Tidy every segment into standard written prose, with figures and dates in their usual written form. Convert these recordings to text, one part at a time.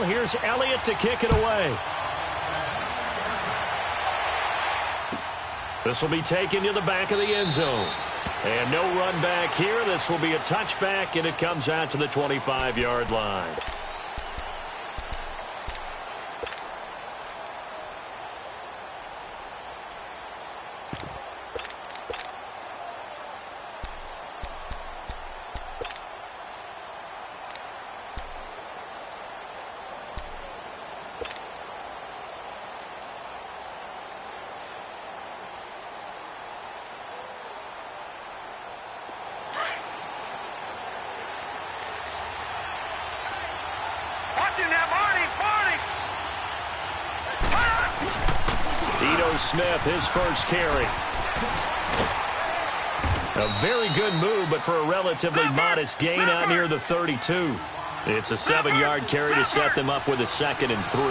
ball. Here's Elliott to kick it away. This will be taken to the back of the end zone. And no run back here. This will be a touchback, and it comes out to the 25-yard line. Smith, his first carry. A very good move, but for a relatively modest gain out near the 32. It's a 7-yard carry to set them up with a 2nd and 3.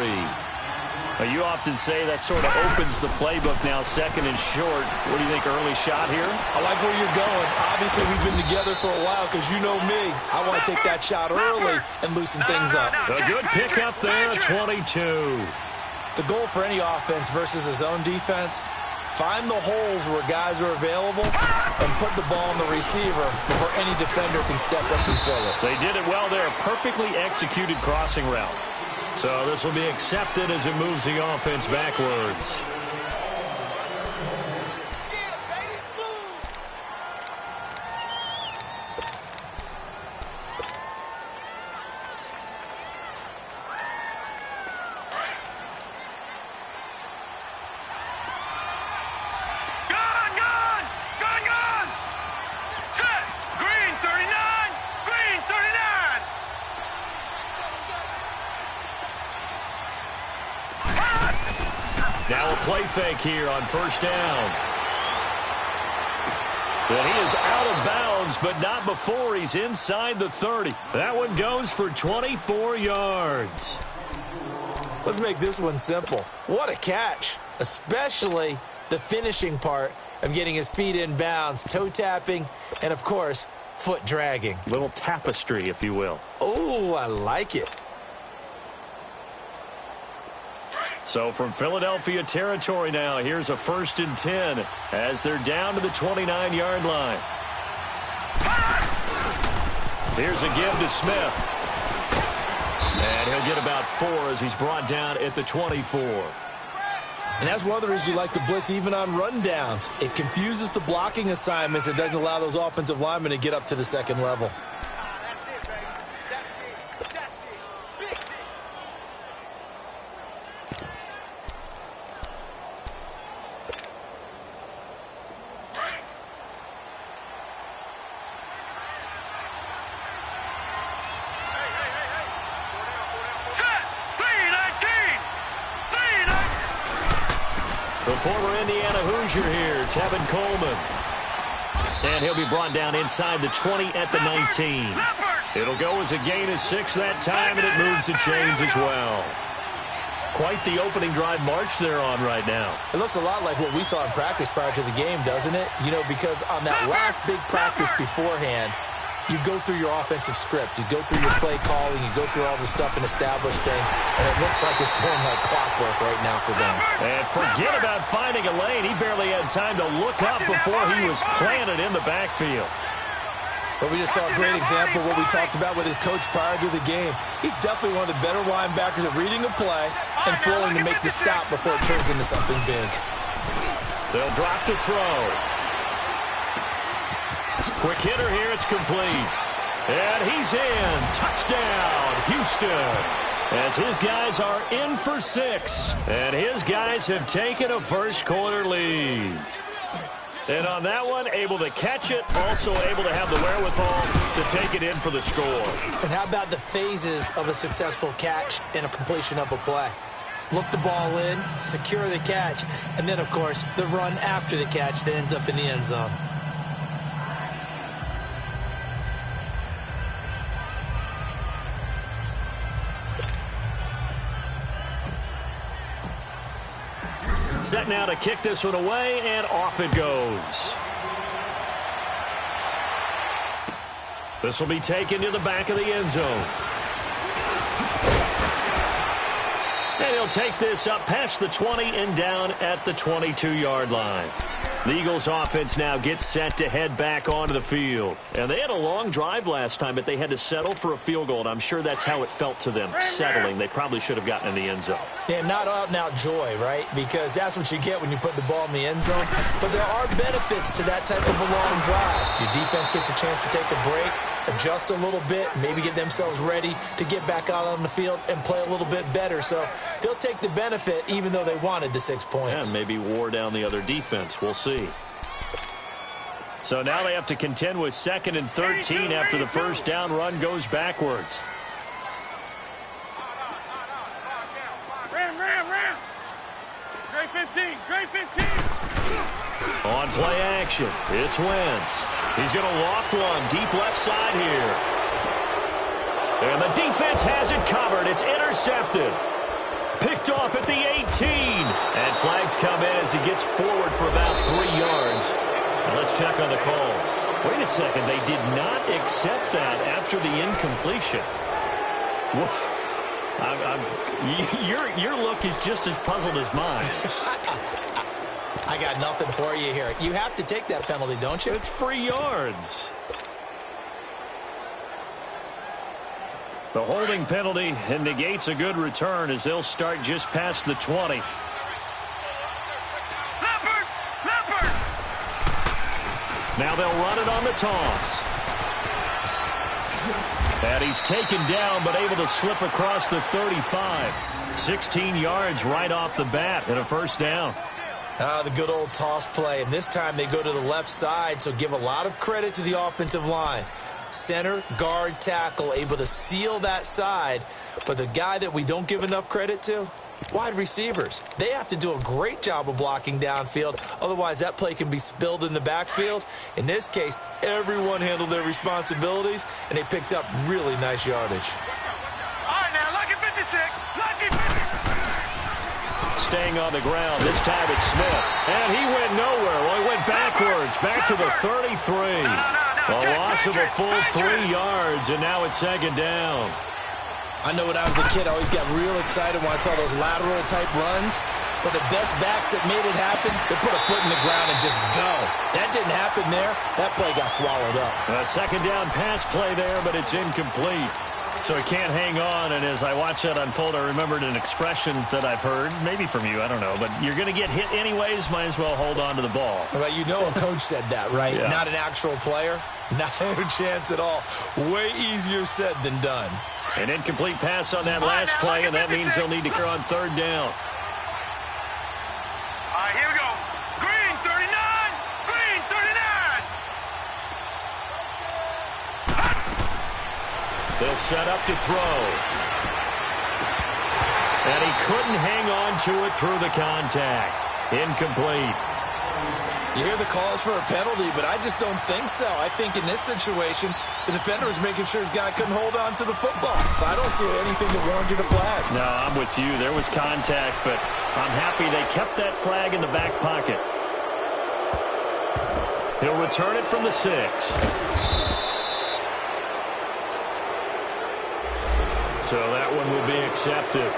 Now, you often say that sort of opens the playbook now, 2nd and short. What do you think, early shot here? I like where you're going. Obviously, we've been together for a while because you know me. I want to take that shot early and loosen things up. A good pickup there, 22. The goal for any offense versus a zone defense, find the holes where guys are available and put the ball on the receiver before any defender can step up and fill it. They did it well there. Perfectly executed crossing route. So this will be accepted as it moves the offense backwards. Now a play fake here on first down. And he is out of bounds, but not before he's inside the 30. That one goes for 24 yards. Let's make this one simple. What a catch, especially the finishing part of getting his feet in bounds, toe tapping, and, of course, foot dragging. Little tapestry, if you will. Oh, I like it. So from Philadelphia territory now, here's a 1st and 10 as they're down to the 29-yard line. Here's a give to Smith. And he'll get about 4 as he's brought down at the 24. And that's one of the reasons you like to blitz even on rundowns. It confuses the blocking assignments. It doesn't allow those offensive linemen to get up to the second level. The former Indiana Hoosier here, Tevin Coleman. And he'll be brought down inside the 20 at the 19. It'll go as a gain of 6 that time, and it moves the chains as well. Quite the opening drive march they're on right now. It looks a lot like what we saw in practice prior to the game, doesn't it? You know, because on that last big practice beforehand, you go through your offensive script. You go through your play calling. You go through all the stuff and establish things. And it looks like it's going like clockwork right now for them. And forget about finding a lane. He barely had time to look up before he was planted in the backfield. But we just saw a great example of what we talked about with his coach prior to the game. He's definitely one of the better linebackers at reading a play and flowing to make the stop before it turns into something big. They'll drop to throw. Quick hitter here, it's complete. And he's in. Touchdown, Houston. As his guys are in for 6. And his guys have taken a first-quarter lead. And on that one, able to catch it, also able to have the wherewithal to take it in for the score. And how about the phases of a successful catch and a completion of a play? Look the ball in, secure the catch, and then, of course, the run after the catch that ends up in the end zone. Set now to kick this one away, and off it goes. This will be taken to the back of the end zone. And he'll take this up past the 20 and down at the 22-yard line. The Eagles offense now gets set to head back onto the field. And they had a long drive last time, but they had to settle for a field goal, and I'm sure that's how it felt to them, settling. They probably should have gotten in the end zone. Yeah, not out-and-out joy, right? Because that's what you get when you put the ball in the end zone. But there are benefits to that type of a long drive. Your defense gets a chance to take a break, adjust a little bit, maybe get themselves ready to get back out on the field and play a little bit better. So they'll take the benefit even though they wanted the 6 points. And maybe wore down the other defense. We'll see. So now they have to contend with 2nd and 13 after the first down run goes backwards. Ram. Great 15. On play action, it's Wentz. He's going to loft one deep left side here. And the defense has it covered. It's intercepted. Picked off at the 18. And flags come in as he gets forward for about 3 yards. Now let's check on the call. Wait a second. They did not accept that after the incompletion. Your look is just as puzzled as mine. I got nothing for you here. You have to take that penalty, don't you? It's free yards. The holding penalty negates a good return as they'll start just past the 20. Leopard! Now they'll run it on the toss. And he's taken down but able to slip across the 35. 16 yards right off the bat and a first down. The good old toss play. And this time they go to the left side, so give a lot of credit to the offensive line. Center, guard, tackle, able to seal that side. But the guy that we don't give enough credit to, wide receivers. They have to do a great job of blocking downfield. Otherwise, that play can be spilled in the backfield. In this case, everyone handled their responsibilities, and they picked up really nice yardage. All right, now, lucky 56. Lucky 56. Staying on the ground. This time it's Smith. And he went nowhere. Well, he went backwards. Back to the 33. A loss of a full 3 yards, and now it's 2nd down. I know when I was a kid, I always got real excited when I saw those lateral-type runs. But the best backs that made it happen, they put a foot in the ground and just go. That didn't happen there. That play got swallowed up. A 2nd down pass play there, but it's incomplete. So he can't hang on, and as I watch that unfold, I remembered an expression that I've heard, maybe from you, I don't know, but you're going to get hit anyways, might as well hold on to the ball. Well, you know a coach said that, right? Yeah. Not an actual player. Not a chance at all. Way easier said than done. An incomplete pass on that last play, and that means they'll need to clear on 3rd down. All right, here we go. Green 39. Green 39. They'll set up to throw. And he couldn't hang on to it through the contact. Incomplete. You hear the calls for a penalty, but I just don't think so. I think in this situation, the defender was making sure his guy couldn't hold on to the football. So I don't see anything that warranted a flag. No, I'm with you. There was contact, but I'm happy they kept that flag in the back pocket. He'll return it from the 6. So that one will be accepted.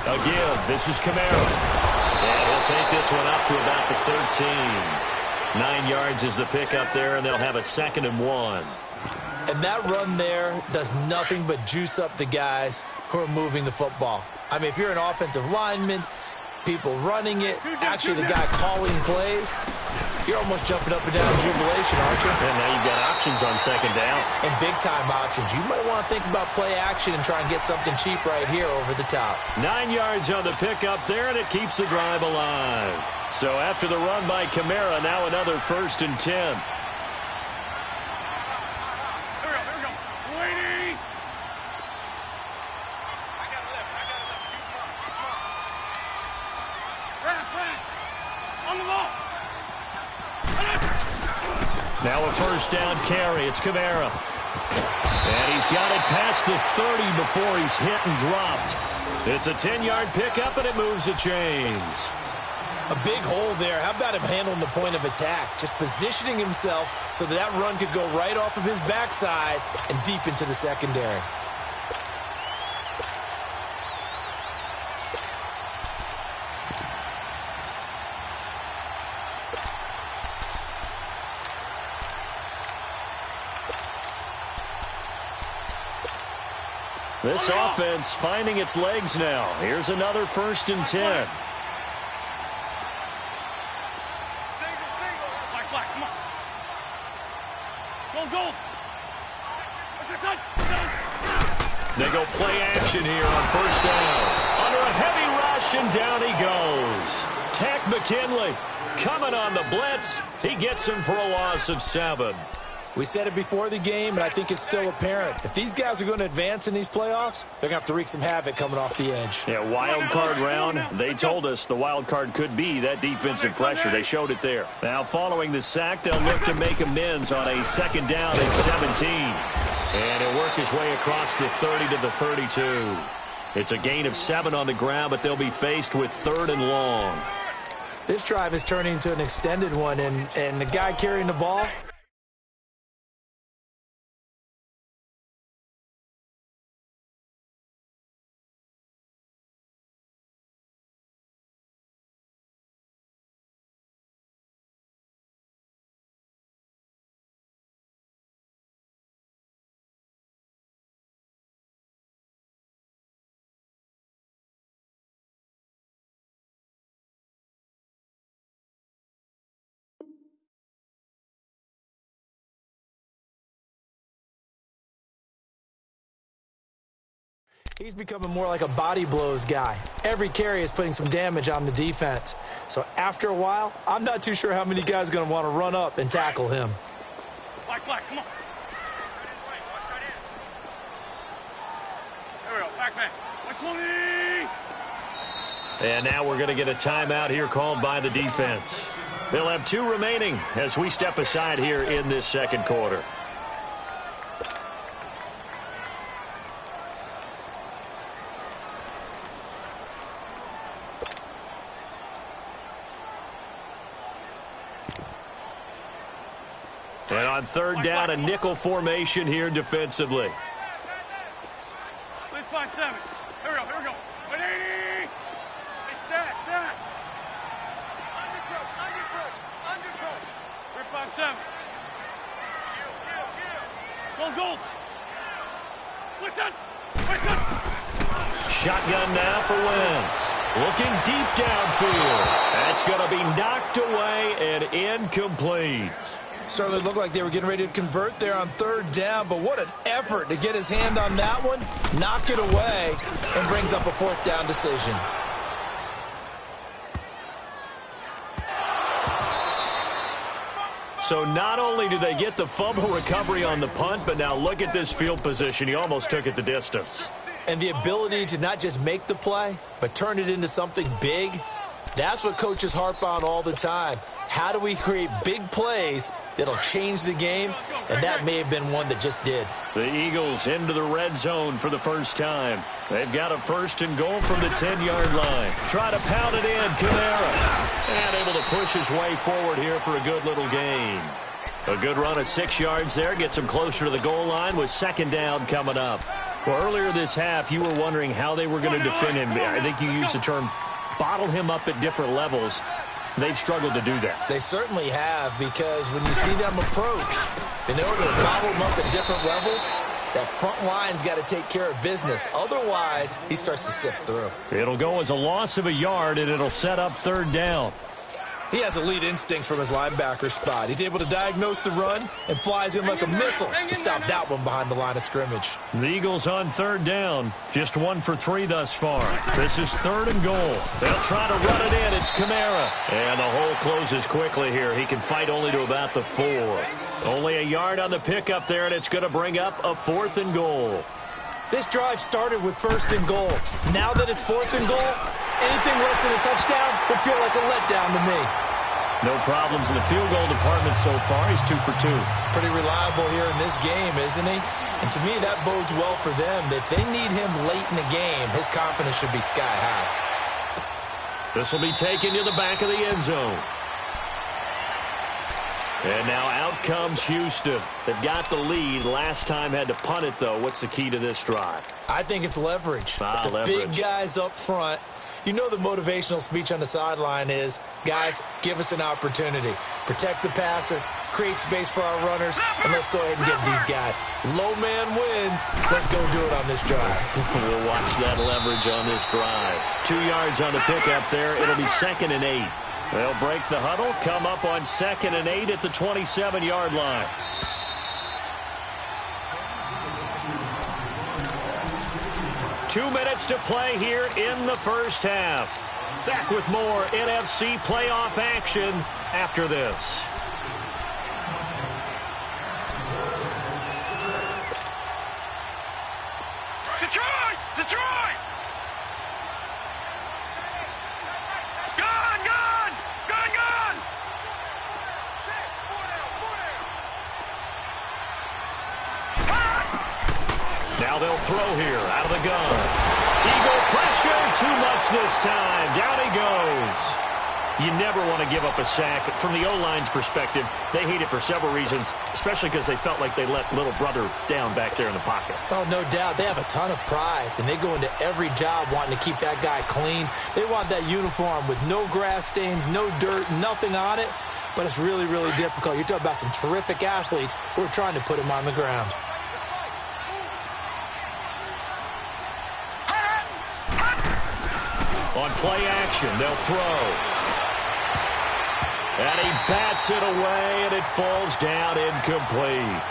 Again, this is Kamara. And he'll take this one up to about the 13. 9 yards is the pickup there, and they'll have a 2nd and 1. And that run there does nothing but juice up the guys who are moving the football. I mean, if you're an offensive lineman, people running it, actually the guy calling plays, you're almost jumping up and down in jubilation, aren't you? And now you've got options on 2nd down. And big-time options. You might want to think about play action and try and get something cheap right here over the top. 9 yards on the pickup there, and it keeps the drive alive. So after the run by Kamara, now another 1st and 10. Here we go. Waiting. Flag. On the ball. Now a first down carry. It's Kamara. And he's got it past the 30 before he's hit and dropped. It's a 10-yard pickup, and it moves the chains. A big hole there. How about him handling the point of attack? Just positioning himself so that run could go right off of his backside and deep into the secondary. This offense finding its legs now. Here's another 1st and 10. They go play action here on 1st down. Under a heavy rush, and down he goes. Tack McKinley coming on the blitz. He gets him for a loss of 7. We said it before the game, and I think it's still apparent. If these guys are going to advance in these playoffs, they're going to have to wreak some havoc coming off the edge. Yeah, wild card round. They told us the wild card could be that defensive pressure. They showed it there. Now, following the sack, they'll look to make amends on a 2nd down at 17. And he'll work his way across the 30 to the 32. It's a gain of 7 on the ground, but they'll be faced with 3rd and long. This drive is turning into an extended one, and the guy carrying the ball, he's becoming more like a body blows guy. Every carry is putting some damage on the defense. So after a while, I'm not too sure how many guys are going to want to run up and tackle him. Black, come on. There we go, back. 120! And now we're going to get a timeout here called by the defense. They'll have 2 remaining as we step aside here in this 2nd quarter. And on 3rd down, a nickel formation here defensively. Please find 7. Here we go. 180! It's that. Undercoat. 357. Goal. Listen! Shotgun now for Wentz. Looking deep downfield. That's going to be knocked away and incomplete. Certainly looked like they were getting ready to convert there on 3rd down, but what an effort to get his hand on that one, knock it away, and brings up a 4th down decision. So not only do they get the fumble recovery on the punt, but now look at this field position. He almost took it the distance. And the ability to not just make the play, but turn it into something big, that's what coaches harp on all the time. How do we create big plays that'll change the game? And that may have been one that just did. The Eagles into the red zone for the first time. They've got a 1st and goal from the 10-yard line. Try to pound it in, Kamara. And able to push his way forward here for a good little gain. A good run of 6 yards there. Gets him closer to the goal line with 2nd down coming up. Well, earlier this half, you were wondering how they were going to defend him. I think you used the term bottle him up at different levels. They've struggled to do that. They certainly have, because when you see them approach, in order to bottle them up at different levels, that front line's got to take care of business. Otherwise, he starts to sift through. It'll go as a loss of a yard, and it'll set up 3rd down. He has elite instincts from his linebacker spot. He's able to diagnose the run and flies in like a missile to stop that one behind the line of scrimmage. The Eagles on 3rd down. Just 1 for 3 thus far. This is 3rd and goal. They'll try to run it in. It's Kamara. And the hole closes quickly here. He can fight only to about the 4. Only a yard on the pickup there, and it's going to bring up a 4th and goal. This drive started with 1st and goal. Now that it's 4th and goal, anything less than a touchdown would feel like a letdown to me. No problems in the field goal department so far. He's 2 for 2. Pretty reliable here in this game, isn't he? And to me, that bodes well for them. If they need him late in the game, his confidence should be sky high. This will be taken to the back of the end zone. And now out comes Houston. They've got the lead. Last time had to punt it, though. What's the key to this drive? I think it's leverage. The leverage. Big guys up front. You know the motivational speech on the sideline is, guys, give us an opportunity. Protect the passer, create space for our runners, and let's go ahead and get these guys. Low man wins. Let's go do it on this drive. We'll watch that leverage on this drive. 2 yards on the pickup there. It'll be 2nd and 8. They'll break the huddle, come up on 2nd and 8 at the 27-yard line. Two minutes to play here in the first half. Back with more NFC playoff action after this. Detroit! Detroit! Gone! Gone! Gone! Gone! Now they'll throw here out of the gun. Eagle pressure, too much this time. Down he goes. You never want to give up a sack. From the O-line's perspective, they hate it for several reasons, especially because they felt like they let little brother down back there in the pocket. Oh, no doubt. They have a ton of pride, and they go into every job wanting to keep that guy clean. They want that uniform with no grass stains, no dirt, nothing on it, but it's really, really difficult. You're talking about some terrific athletes who are trying to put him on the ground. On play action, they'll throw. And he bats it away, and it falls down incomplete.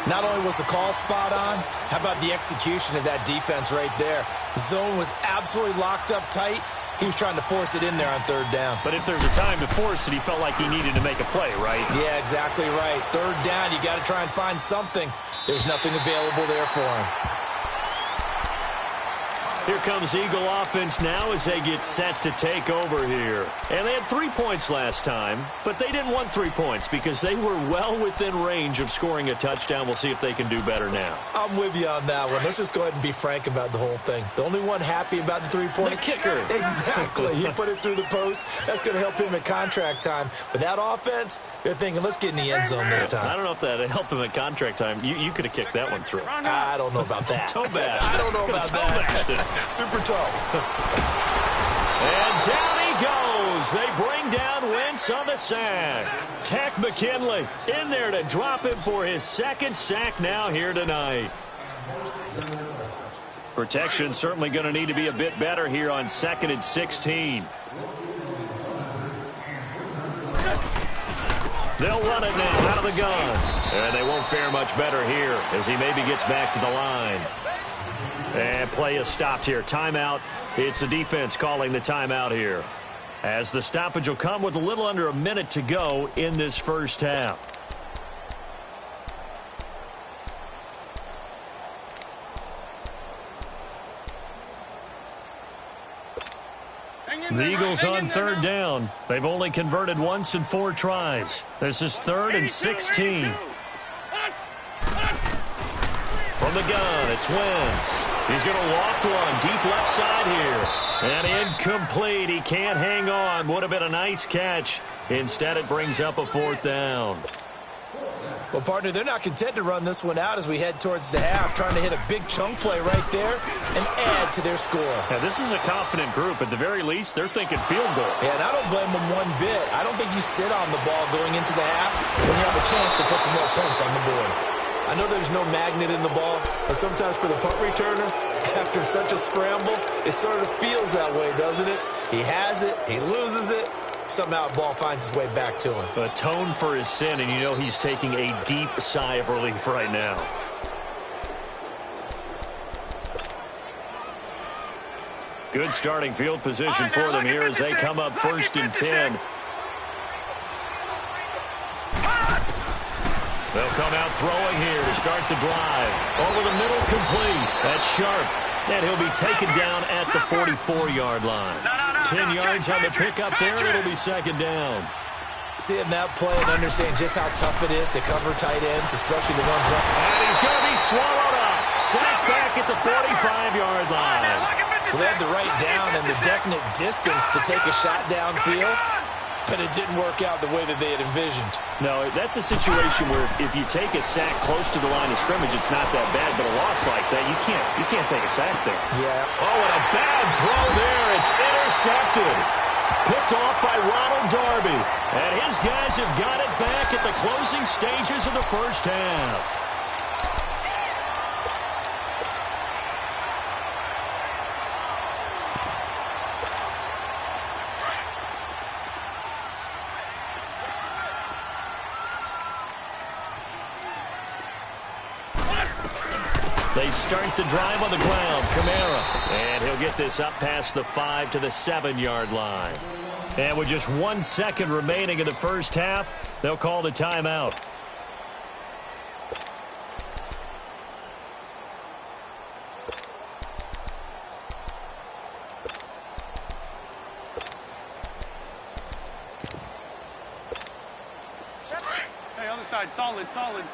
Not only was the call spot on, how about the execution of that defense right there? The zone was absolutely locked up tight. He was trying to force it in there on 3rd down. But if there's a time to force it, he felt like he needed to make a play, right? Yeah, exactly right. 3rd down, you got to try and find something. There's nothing available there for him. Here comes Eagle offense now as they get set to take over here. And they had 3 points last time, but they didn't want 3 points because they were well within range of scoring a touchdown. We'll see if they can do better now. I'm with you on that one. Let's just go ahead and be frank about the whole thing. The only one happy about the 3-point? The kicker. Exactly. He put it through the post. That's going to help him at contract time. But that offense, they're thinking, let's get in the end zone this time. I don't know if that helped him at contract time. You could have kicked that one through. I don't know about that. Toe bad. I don't know about that. Super toe. And down he goes. They bring down Wentz on the sack. Tech McKinley in there to drop him for his 2nd sack now here tonight. Protection certainly going to need to be a bit better here on 2nd and 16. They'll run it now out of the gun. And they won't fare much better here as he maybe gets back to the line. And play is stopped here. Timeout. It's the defense calling the timeout here. As the stoppage will come with a little under a minute to go in this first half. The Eagles on 3rd down. They've only converted once in 4 tries. This is 3rd and 16. From the gun, it's Wentz. He's going to loft one deep left side here. And incomplete. He can't hang on. Would have been a nice catch. Instead, it brings up a 4th down. Well, partner, they're not content to run this one out as we head towards the half, trying to hit a big chunk play right there and add to their score. Yeah, this is a confident group. At the very least, they're thinking field goal. Yeah, and I don't blame them one bit. I don't think you sit on the ball going into the half when you have a chance to put some more points on the board. I know there's no magnet in the ball, but sometimes for the punt returner, after such a scramble, it sort of feels that way, doesn't it? He has it, he loses it, somehow the ball finds its way back to him. Atone for his sin, and you know he's taking a deep sigh of relief right now. Good starting field position for them here as they come up 1st and 10. They'll come out throwing here to start the drive. Over the middle, complete. That's Sharp. And he'll be taken down at the 44-yard line. 10 yards on the pickup there, and it'll be 2nd down. Seeing that play and understand just how tough it is to cover tight ends, especially the ones running. And he's going to be swallowed up. Sacked back at the 45-yard line. Well, they had the right down and the definite distance to take a shot downfield, but it didn't work out the way that they had envisioned. No, that's a situation where if you take a sack close to the line of scrimmage, it's not that bad, but a loss like that, you can't take a sack there. Yeah. Oh, and a bad throw there. It's intercepted. Picked off by Ronald Darby. And his guys have got it back at the closing stages of the first half. They start the drive on the ground. Kamara. And he'll get this up past the 5 to the 7-yard line. And with just 1 second remaining in the first half, they'll call the timeout. Hey, other side, solid, solid.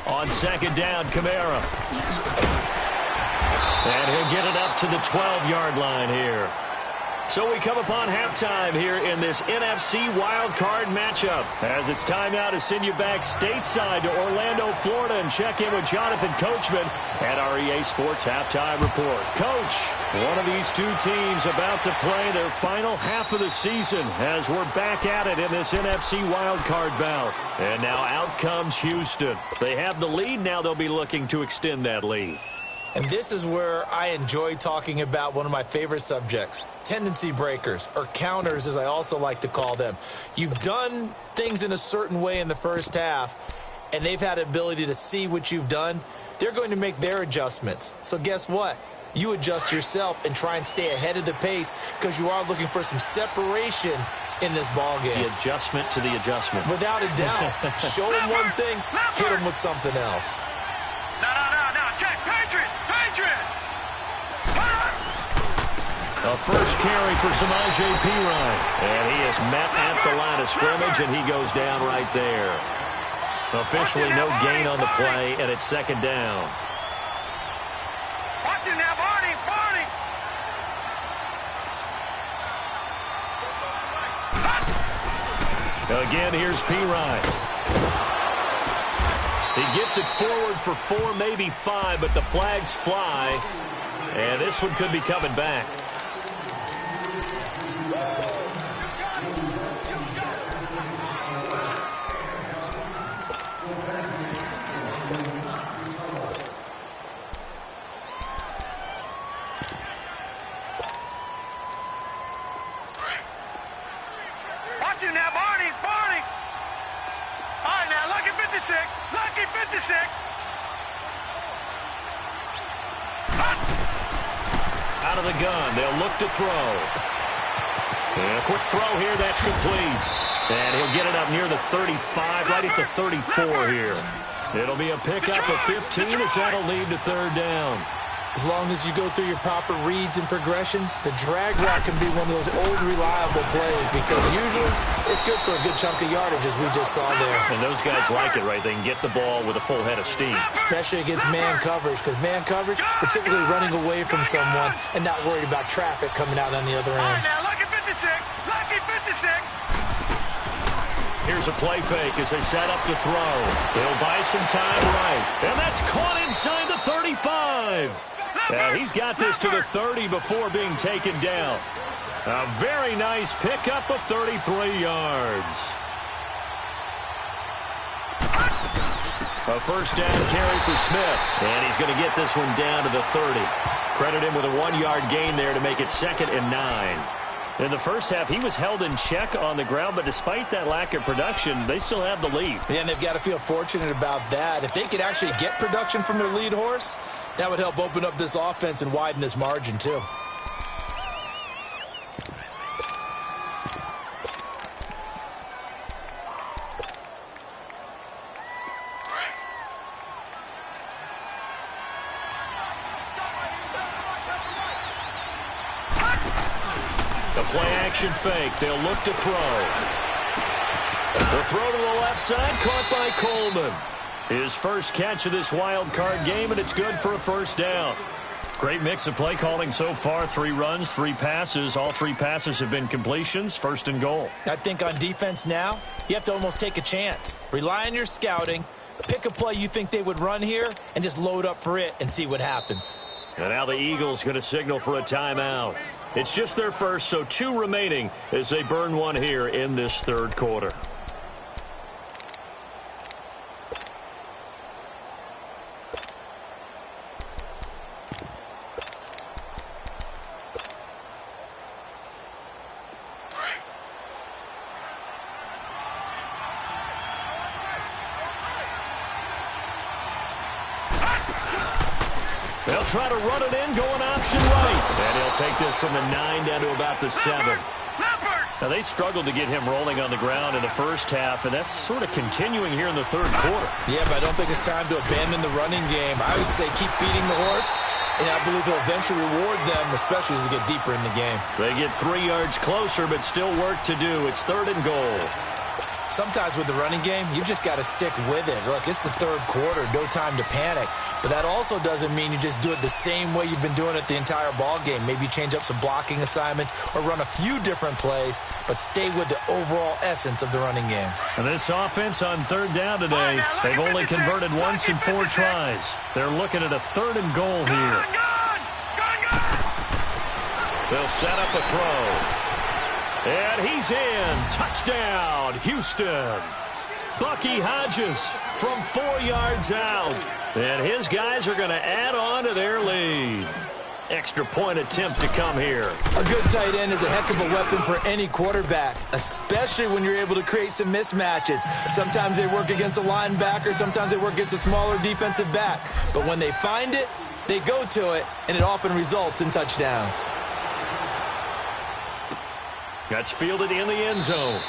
On second down, Kamara. And he'll get it up to the 12-yard line here. So we come upon halftime here in this NFC wildcard matchup. As it's time now to send you back stateside to Orlando, Florida, and check in with Jonathan Coachman at our EA Sports Halftime Report. Coach, one of these two teams about to play their final half of the season as we're back at it in this NFC wildcard bout. And now out comes Houston. They have the lead. Now they'll be looking to extend that lead. And this is where I enjoy talking about one of my favorite subjects, tendency breakers, or counters as I also like to call them. You've done things in a certain way in the first half, and they've had the ability to see what you've done. They're going to make their adjustments. So guess what? You adjust yourself and try and stay ahead of the pace because you are looking for some separation in this ball game. The adjustment to the adjustment. Without a doubt. Show them one thing, hit them with something else. No, check, Patriot. A first carry for Samaje Perine. And he is met at the line of scrimmage, and he goes down right there. Officially no gain on the play, and it's second down. Watch it now, Barney. Again, here's Perine. He gets it forward for 4, maybe 5, but the flags fly. And this one could be coming back. Watch it now, Barney. All right, now, lucky 56. Out of the gun, they'll look to throw. And a quick throw here, that's complete. And he'll get it up near the 35, right at the 34 here. It'll be a pickup of 15 as that'll lead to third down. As long as you go through your proper reads and progressions, the drag route can be one of those old reliable plays because usually it's good for a good chunk of yardage as we just saw there. And those guys like it, right? They can get the ball with a full head of steam. Especially against man coverage because man coverage, particularly running away from someone and not worried about traffic coming out on the other All right, end. now, lucky 56. Here's a play fake as they set up to throw. They'll buy some time right. And that's caught inside the 35. He's got this to the 30 before being taken down. A very nice pickup of 33 yards. A first down carry for Smith. And he's going to get this one down to the 30. Credit him with a 1-yard gain there to make it 2nd and 9. In the first half, he was held in check on the ground, but despite that lack of production, they still have the lead. Yeah, and they've got to feel fortunate about that. If they could actually get production from their lead horse, that would help open up this offense and widen this margin, too. Motion fake. They'll look to throw. The throw to the left side, caught by Coleman. His first catch of this wild card game, and it's good for a first down. Great mix of play calling so far. 3 runs, 3 passes. All 3 passes have been completions. First and goal. I think on defense now, you have to almost take a chance. Rely on your scouting. Pick a play you think they would run here and just load up for it and see what happens. And now the Eagles going to signal for a timeout. It's just their first, so 2 remaining as they burn one here in this third quarter. They'll try to run it in, going option right. And he'll take this from the 9 down to about the 7. Now, they struggled to get him rolling on the ground in the first half, and that's sort of continuing here in the third quarter. Yeah, but I don't think it's time to abandon the running game. I would say keep feeding the horse, and I believe he'll eventually reward them, especially as we get deeper in the game. They get 3 yards closer, but still work to do. It's third and goal. Sometimes with the running game, you just got to stick with it. Look, it's the third quarter, no time to panic. But that also doesn't mean you just do it the same way you've been doing it the entire ball game. Maybe change up some blocking assignments or run a few different plays, but stay with the overall essence of the running game. And this offense on third down today, they've only converted once in 4 tries. They're looking at a third and goal here. They'll set up a throw. And he's in. Touchdown, Houston. Bucky Hodges from 4 yards out. And his guys are going to add on to their lead. Extra point attempt to come here. A good tight end is a heck of a weapon for any quarterback, especially when you're able to create some mismatches. Sometimes they work against a linebacker. Sometimes they work against a smaller defensive back. But when they find it, they go to it, and it often results in touchdowns. That's fielded in the end zone.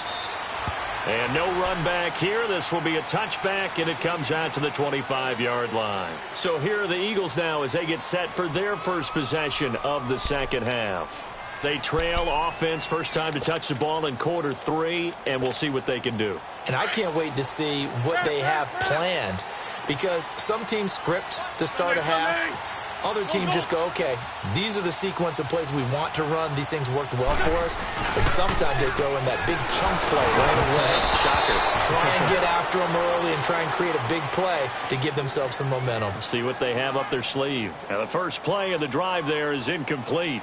And no run back here. This will be a touchback, and it comes out to the 25-yard line. So here are the Eagles now as they get set for their first possession of the second half. They trail offense, first time to touch the ball in quarter 3, and we'll see what they can do. And I can't wait to see what they have planned, because some teams script to start a half. Other teams just go, okay, these are the sequence of plays we want to run. These things worked well for us. But sometimes they throw in that big chunk play right away. Shocker. Try and get after them early and try and create a big play to give themselves some momentum. See what they have up their sleeve. Now the first play of the drive there is incomplete.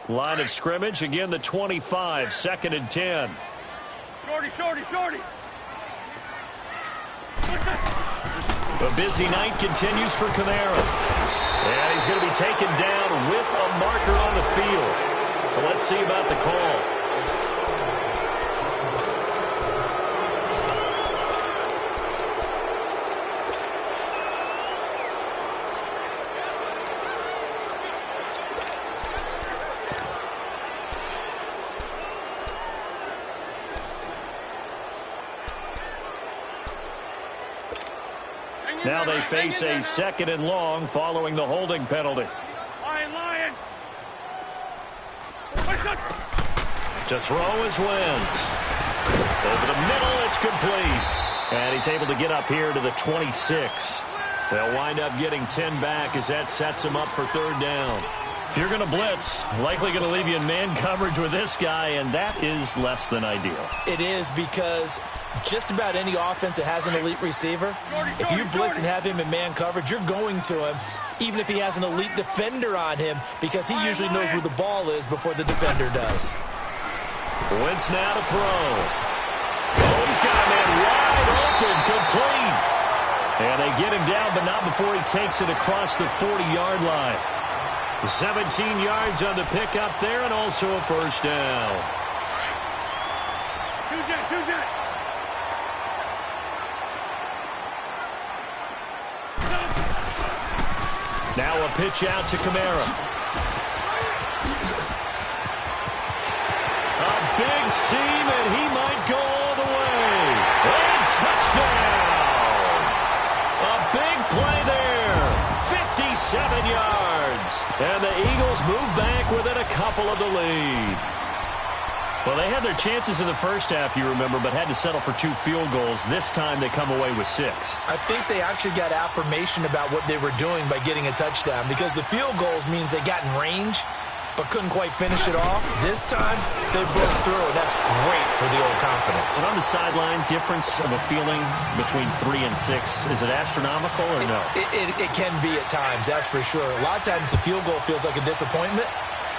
Line of scrimmage, again the 25, 2nd and 10. Shorty. The busy night continues for Kamara. And he's going to be taken down with a marker on the field. So let's see about the call. Now they face a 2nd and long following the holding penalty. Lion. To throw is Wentz. Over the middle, it's complete. And he's able to get up here to the 26. They'll wind up getting 10 back as that sets him up for third down. If you're going to blitz, likely going to leave you in man coverage with this guy, and that is less than ideal. It is, because just about any offense that has an elite receiver, if you blitz and have him in man coverage, you're going to him, even if he has an elite defender on him, because he usually knows where the ball is before the defender does. Wentz now to throw. Oh, he's got a man wide open, complete. And they get him down, but not before he takes it across the 40-yard line. 17 yards on the pickup there, and also a first down. Two-jet. Now a pitch out to Kamara. A big seam, and he might go all the way. And touchdown! A big play there. And the Eagles move back within a couple of the lead. Well, they had their chances in the first half, you remember, but had to settle for 2 field goals. This time they come away with 6. I think they actually got affirmation about what they were doing by getting a touchdown, because the field goals means they got in range but couldn't quite finish it off. This time, they broke through, and that's great for the old confidence. But on the sideline, difference of a feeling between 3 and 6, is it astronomical or no? It can be at times, that's for sure. A lot of times the field goal feels like a disappointment.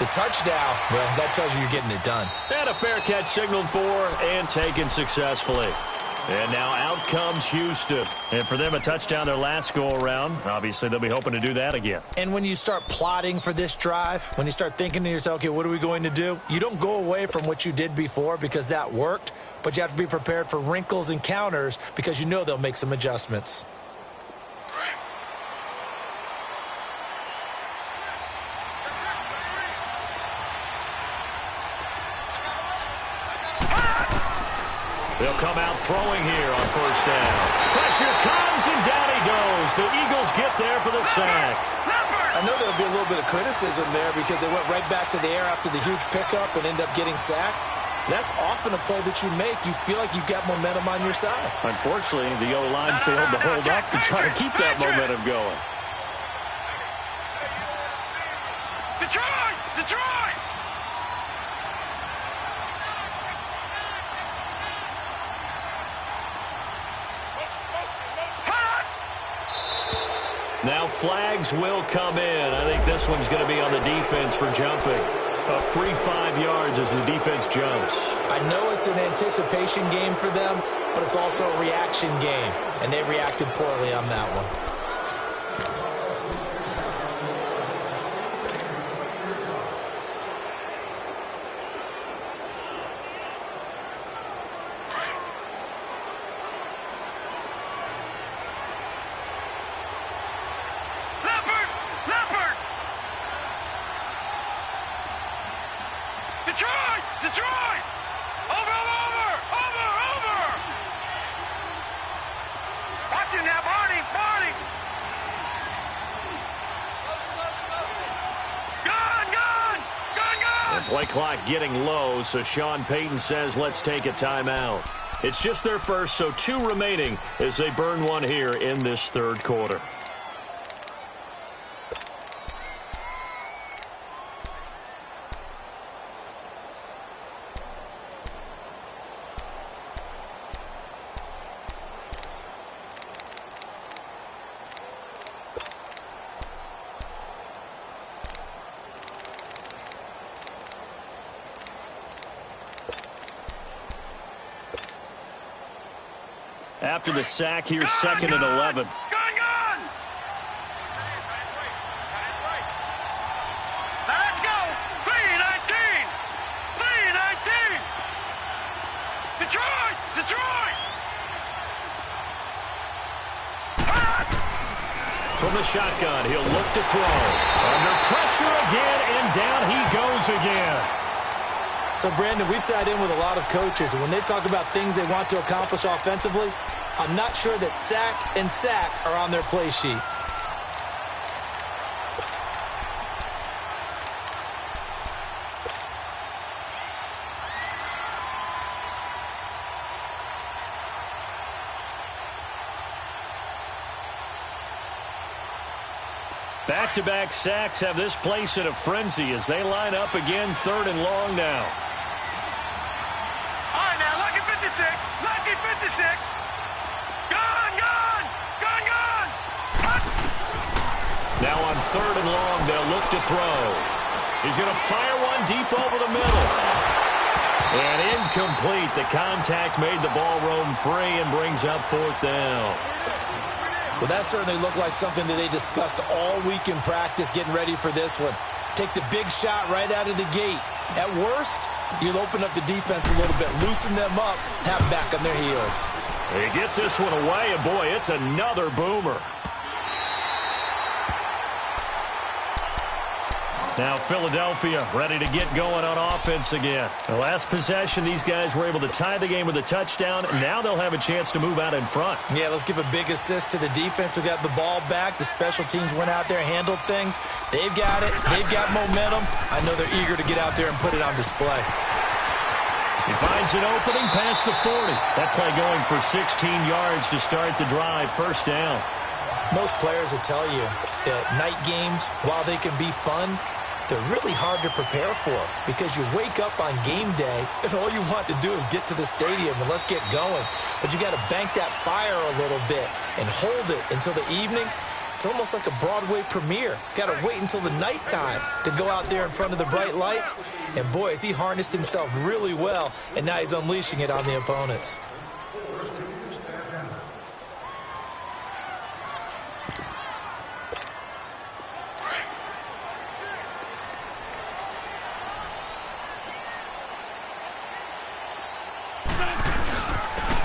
The touchdown, well, that tells you you're getting it done. And a fair catch signaled for and taken successfully. And now out comes Houston. And for them, a touchdown their last go-around. Obviously, they'll be hoping to do that again. And when you start plotting for this drive, when you start thinking to yourself, okay, what are we going to do? You don't go away from what you did before because that worked, but you have to be prepared for wrinkles and counters because you know they'll make some adjustments. They'll come out throwing here on first down. Pressure comes, and down he goes. The Eagles get there for the sack. I know there'll be a little bit of criticism there because they went right back to the air after the huge pickup and end up getting sacked. That's often a play that you make. You feel like you've got momentum on your side. Unfortunately, the O-line failed to hold up to try to keep that momentum going. Detroit! Detroit! Now flags will come in. I think this one's going to be on the defense for jumping. A free 5 yards as the defense jumps. I know it's an anticipation game for them, but it's also a reaction game, and they reacted poorly on that one. Detroit! Detroit! Over! Watch it now, Barney! Gun! The play clock getting low, so Sean Payton says let's take a timeout. It's just their first, so 2 remaining as they burn one here in this third quarter. After the sack, here's second and 11. Gun! Now let's go! 3-19! Detroit! From the shotgun, he'll look to throw. Under pressure again, and down he goes again. So, Brandon, we sat in with a lot of coaches, and when they talk about things they want to accomplish offensively, I'm not sure that sack and sack are on their play sheet. Back-to-back sacks have this place in a frenzy as they line up again, 3rd and long now. All right, now, lucky 56. Gun! Now on 3rd and long, they'll look to throw. He's going to fire one deep over the middle. And incomplete. The contact made the ball roam free and brings up 4th down. Well, that certainly looked like something that they discussed all week in practice getting ready for this one. Take the big shot right out of the gate. At worst, you'll open up the defense a little bit, loosen them up, have them back on their heels. He gets this one away, and boy, it's another boomer. Now Philadelphia ready to get going on offense again. The last possession, these guys were able to tie the game with a touchdown. Now they'll have a chance to move out in front. Yeah, let's give a big assist to the defense who got the ball back. The special teams went out there, handled things. They've got it. They've got momentum. I know they're eager to get out there and put it on display. He finds an opening past the 40. That play going for 16 yards to start the drive. First down. Most players will tell you that night games, while they can be fun, they're really hard to prepare for because you wake up on game day and all you want to do is get to the stadium and let's get going. But you got to bank that fire a little bit and hold it until the evening. It's almost like a Broadway premiere. Got to wait until the nighttime to go out there in front of the bright lights. And boy, has he harnessed himself really well, and now he's unleashing it on the opponents.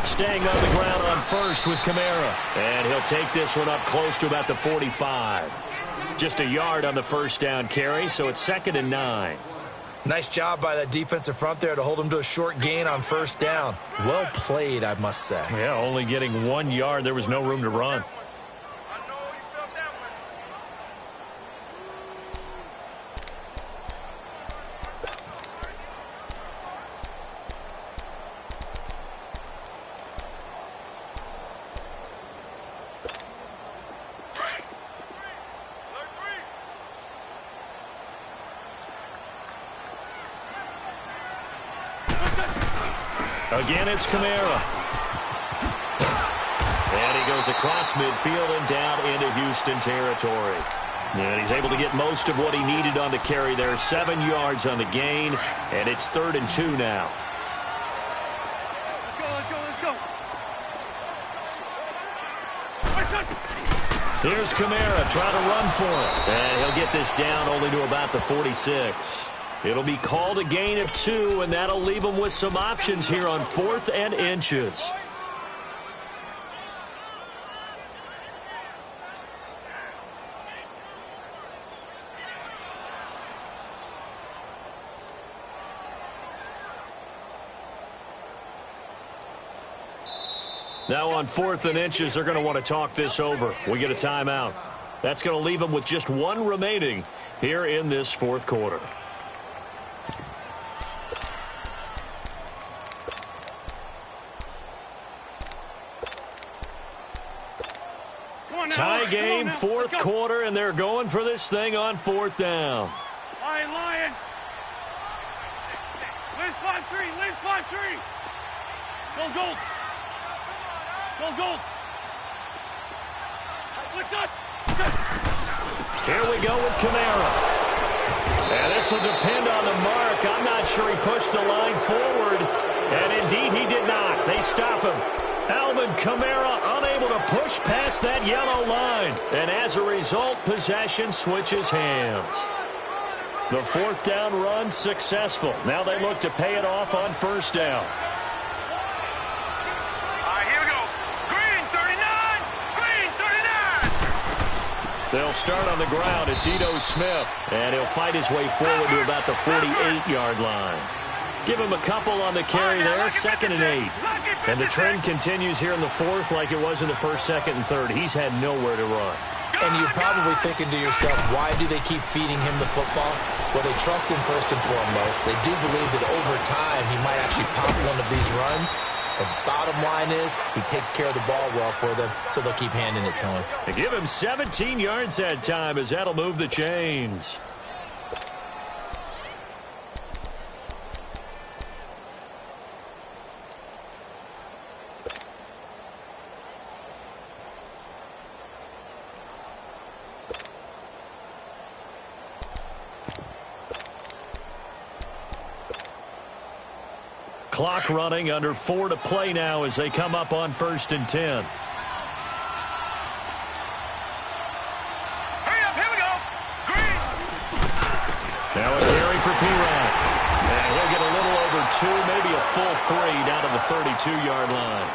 Staying on the ground on first with Kamara. And he'll take this one up close to about the 45. Just a yard on the first down carry, so it's 2nd and 9. Nice job by that defensive front there to hold him to a short gain on first down. Well played, I must say. Yeah, only getting 1 yard. There was no room to run. Again, it's Kamara. And he goes across midfield and down into Houston territory. And he's able to get most of what he needed on the carry there. 7 yards on the gain, and it's 3rd and 2 now. Let's go. Here's Kamara trying to run for it. And he'll get this down only to about the 46. It'll be called a gain of 2, and that'll leave him with some options here on 4th and inches. Now on 4th and inches, they're going to want to talk this over. We get a timeout. That's going to leave them with just 1 remaining here in this 4th quarter. Tie game, 4th quarter, and they're going for this thing on 4th down. Lion. Liz 5-3. Liz 5-3. Gold. What's up? Here we go with Kamara. And this will depend on the mark. I'm not sure he pushed the line forward. And indeed he did not. They stop him. Alvin Kamara unable to push past that yellow line. And as a result, possession switches hands. The 4th down run successful. Now they look to pay it off on 1st down. All right, here we go. Green 39. Green 39. They'll start on the ground. It's Ito Smith. And he'll fight his way forward to about the 48-yard line. Give him a couple on the carry there, 2nd and 8. And the trend continues here in the 4th like it was in the 1st, 2nd, and 3rd. He's had nowhere to run. And you're probably thinking to yourself, why do they keep feeding him the football? Well, they trust him first and foremost. They do believe that over time he might actually pop one of these runs. The bottom line is he takes care of the ball well for them, so they'll keep handing it to him. They give him 17 yards that time as that'll move the chains. Clock running, under 4 to play now as they come up on 1st and 10. Hurry up, here we go. Green. Now a carry for P-Rod. And he'll get a little over 2, maybe a full 3 down to the 32-yard line.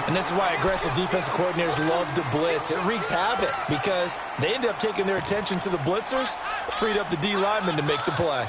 And this is why aggressive defensive coordinators love to blitz. It wreaks havoc because they end up taking their attention to the blitzers, freed up the D lineman to make the play.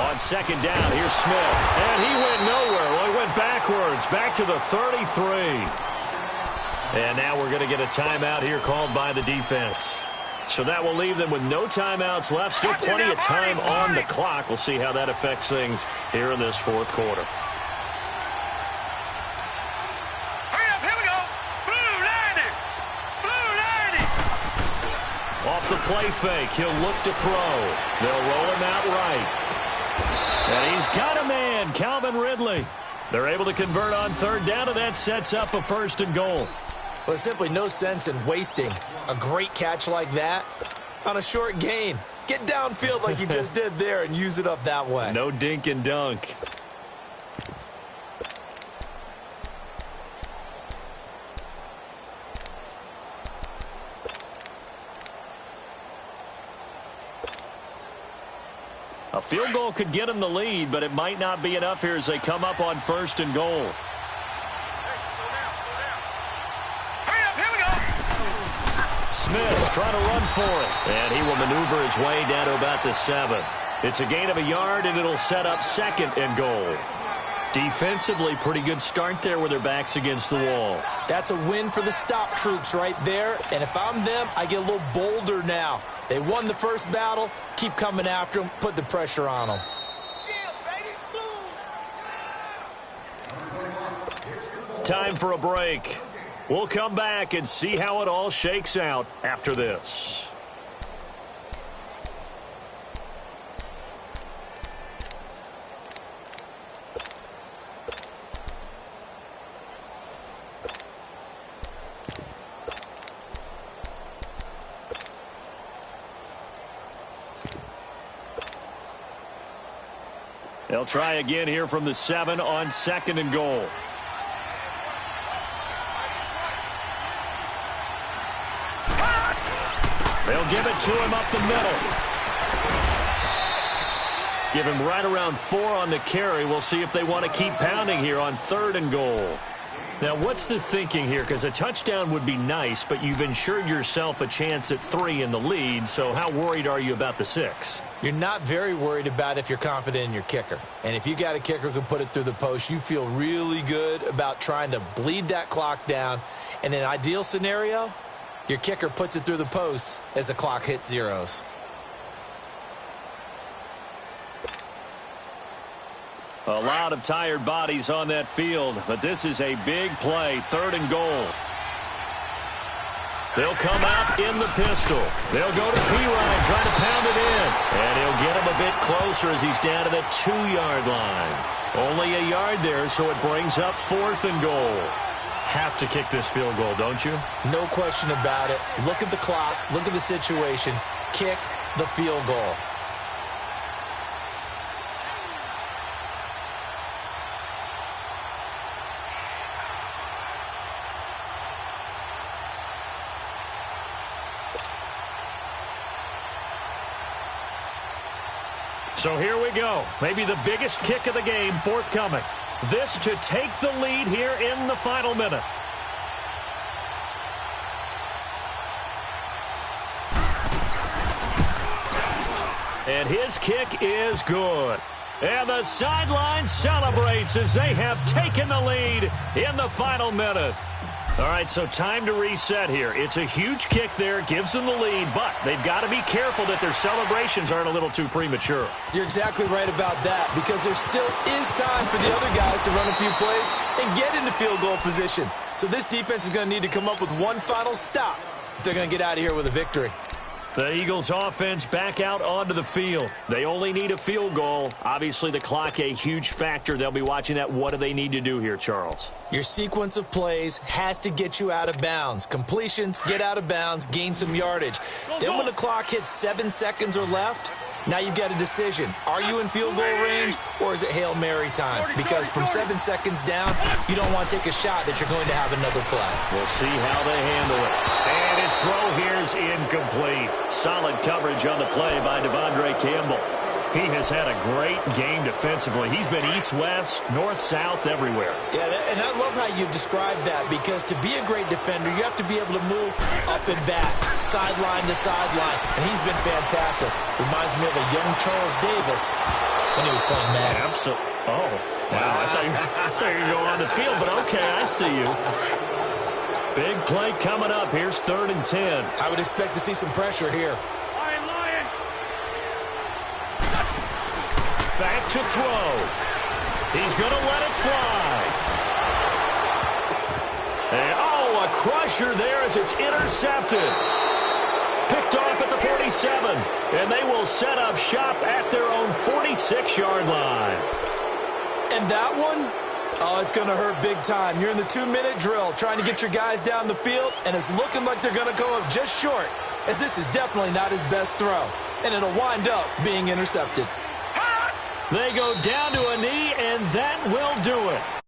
On second down, here's Smith. And he went nowhere. Well, he went backwards, back to the 33. And now we're going to get a timeout here called by the defense. So that will leave them with no timeouts left. Still plenty of time on the clock. We'll see how that affects things here in this fourth quarter. Hurry up, here we go. Blue 90. Blue 90. Off the play fake, he'll look to throw. They'll roll him out right. And he's got a man, Calvin Ridley. They're able to convert on third down, and that sets up a 1st and goal. Well, there's simply no sense in wasting a great catch like that on a short gain. Get downfield like you just did there and use it up that way. No dink and dunk. A field goal could get them the lead, but it might not be enough here as they come up on 1st and goal. Hurry up, here we go. Smith trying to run for it. And he will maneuver his way down to about the 7. It's a gain of a yard, and it'll set up 2nd and goal. Defensively, pretty good start there with their backs against the wall. That's a win for the stop troops right there. And if I'm them, I get a little bolder now. They won the first battle. Keep coming after them. Put the pressure on them. Time for a break. We'll come back and see how it all shakes out after this. They'll try again here from the 7 on 2nd and goal. They'll give it to him up the middle. Give him right around 4 on the carry. We'll see if they want to keep pounding here on 3rd and goal. Now, what's the thinking here? Because a touchdown would be nice, but you've ensured yourself a chance at 3 in the lead, so how worried are you about the 6? You're not very worried about if you're confident in your kicker. And if you got a kicker who can put it through the post, you feel really good about trying to bleed that clock down. In an ideal scenario, your kicker puts it through the post as the clock hits zeros. A lot of tired bodies on that field, but this is a big play, 3rd and goal. They'll come out in the pistol. They'll go to P-Ryan, trying to pound it in. And he'll get him a bit closer as he's down to the 2-yard line. Only a yard there, so it brings up 4th and goal. Have to kick this field goal, don't you? No question about it. Look at the clock. Look at the situation. Kick the field goal. So here we go. Maybe the biggest kick of the game forthcoming. This to take the lead here in the final minute. And his kick is good. And the sideline celebrates as they have taken the lead in the final minute. All right, so time to reset here. It's a huge kick there, gives them the lead, but they've got to be careful that their celebrations aren't a little too premature. You're exactly right about that, because there still is time for the other guys to run a few plays and get into field goal position. So this defense is going to need to come up with one final stop if they're going to get out of here with a victory. The Eagles offense back out onto the field. They only need a field goal. Obviously, the clock a huge factor. They'll be watching that. What do they need to do here, Charles? Your sequence of plays has to get you out of bounds. Completions, get out of bounds, gain some yardage. Then when the clock hits 7 seconds or left, now you've got a decision. Are you in field goal range or is it Hail Mary time? Because from 7 seconds down, you don't want to take a shot that you're going to have another play. We'll see how they handle it. And his throw here's incomplete. Solid coverage on the play by Devondre Campbell. He has had a great game defensively. He's been east-west, north-south, everywhere. Yeah, and I love how you described that, because to be a great defender, you have to be able to move up and back, sideline to sideline, and he's been fantastic. Reminds me of a young Charles Davis when he was playing Madden. Absolutely. Oh, wow. I thought you were going on the field, but okay, I see you. Big play coming up. Here's 3rd and 10. I would expect to see some pressure here. Back to throw. He's going to let it fly. And, oh, a crusher there as it's intercepted. Picked off at the 47. And they will set up shop at their own 46-yard line. And that one, oh, it's going to hurt big time. You're in the 2-minute drill trying to get your guys down the field, and it's looking like they're going to go up just short, as this is definitely not his best throw. And it'll wind up being intercepted. They go down to a knee, and that will do it.